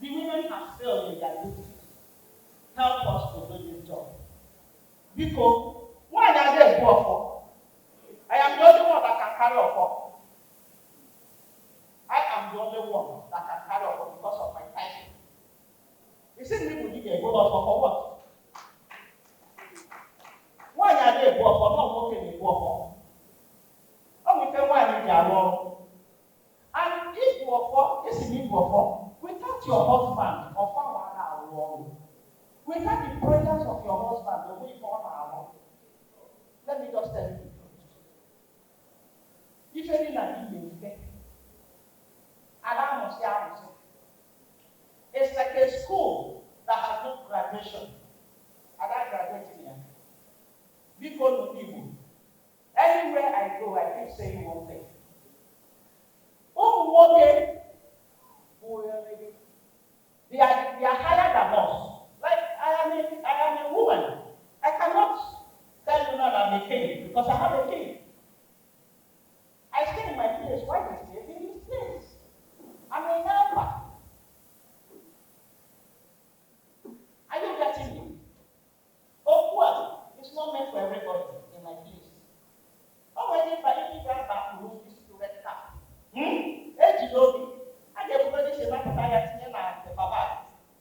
The women have failed in their duty. Help us to do this job. Because why are they poor? I am the only one that can carry a fork. I am the only one that can carry a fork because of my title. You see, people need a good offer for what? Why are they poor for? Not working in poor for. Oh, we can why they are wrong. And if you offer, this is if you offer, without your husband, offer 1 hour wrong. Without the presence of your husband, the way for 1 hour. Let me just tell you. If any na you get, it's like a school that has no graduation. And I graduated here. Because of people. Anywhere I go, I keep saying one thing. Oh, okay. They are higher than us. Like I am a woman. I cannot tell you now that I'm a king because I have a king. I stay in my place. Why do I stay in his place? I'm a helper. Are you getting me? Oh, well, it's not meant for everybody in my place. Oh, when if I get back to lose this red cap. I get ready to make a diet in the Papa.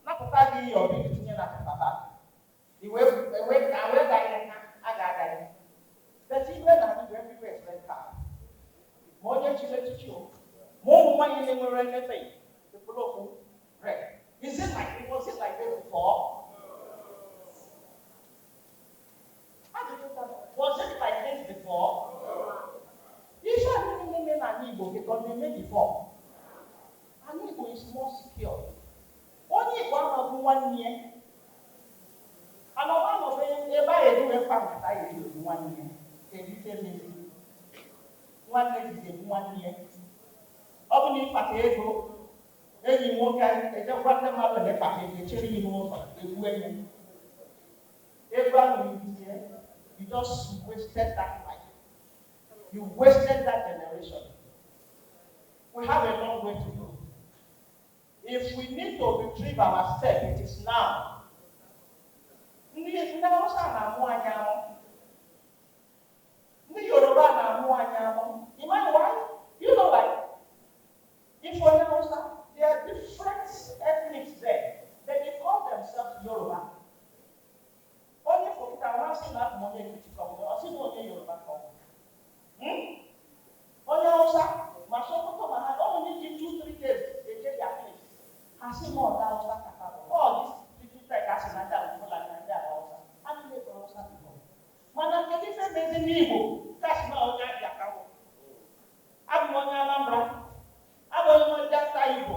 Not to tell you or be in the Papa. The way I got that. But even I do everywhere is red cap. More than you let you. More money than we're anything. The political red. Was it like that before? Was it like this before? Usually women are ANIOMA because they made before. ANIOMA is more secure. Only one year. And one of them, if I do a family, I do 1 year. Can you tell me? 1 year is 1 year. Only Patego, any more can, they don't want them out of the package, the cherry more, the women. Everyone is here. You just wasted that life. You wasted that generation. We have a long way to go. If we need to retrieve our step, it is now. Why? You know why? If you know, there are different ethnics there. They call themselves Yoruba. Only for it, I want to see that money to come. I see money Yoruba come. Only also, my son come and only give 2-3 days. They get their place. I see more than also. Oh, this little like I see that people like that also. I don't know also people. Man, I'm getting some amazing people. That's not only their account. I'm going to Alhambra. I'm going to just Igbo.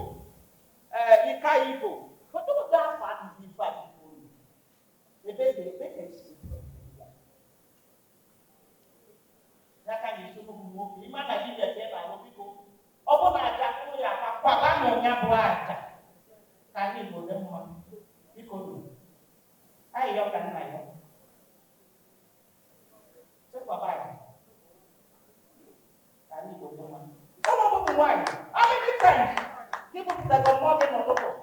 Ika Igbo. But don't that part is the part. The baby, they can see. That can be so moving. Imagine if you get a people. Open a jack, you are a papa, your black. Can you go them one? Because I don't know. So, Papa, can you go them one? Come on, why? How many times? People that are more than a couple.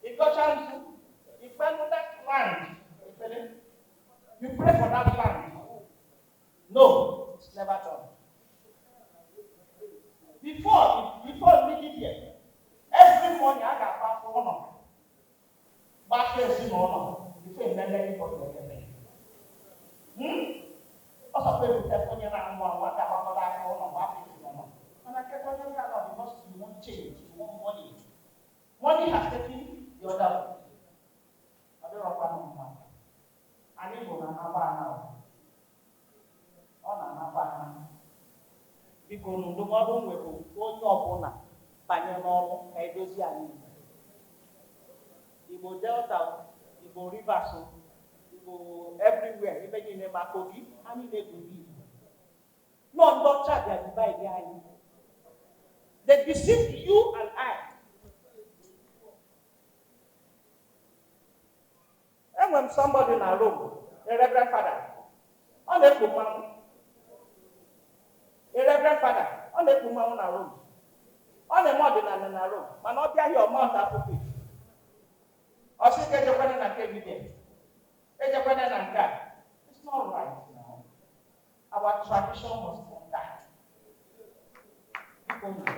It got chance to. If I know that land. You pray for that land. No, it's never done. Before meeting here, every morning I got back for honor. Back here is honor. Before you never get for anything. Also, people tell me that I'm one what about that honor, what is honor? And I kept on saying that because you want change, you want money. Money has taken the other way. I don't know what I'm doing. ANIOMA na-anaba now. Ọ na-anaba now. Biko ndụmọdụ nwere onye ọbụla banye n'ọrụ ka edozi anyị. Igbo Delta, Igbo Rivers, Igbo everywhere, ebe niile ma Kogi, anyị na-egwuri Igbo. Nọ ndị ọcha bịa divide anyị. They deceived you and I. And when somebody in a room, a reverend father, on the woman, a reverend father, on the woman in a room, on the mother in a room, but not there your mouth are put. unu.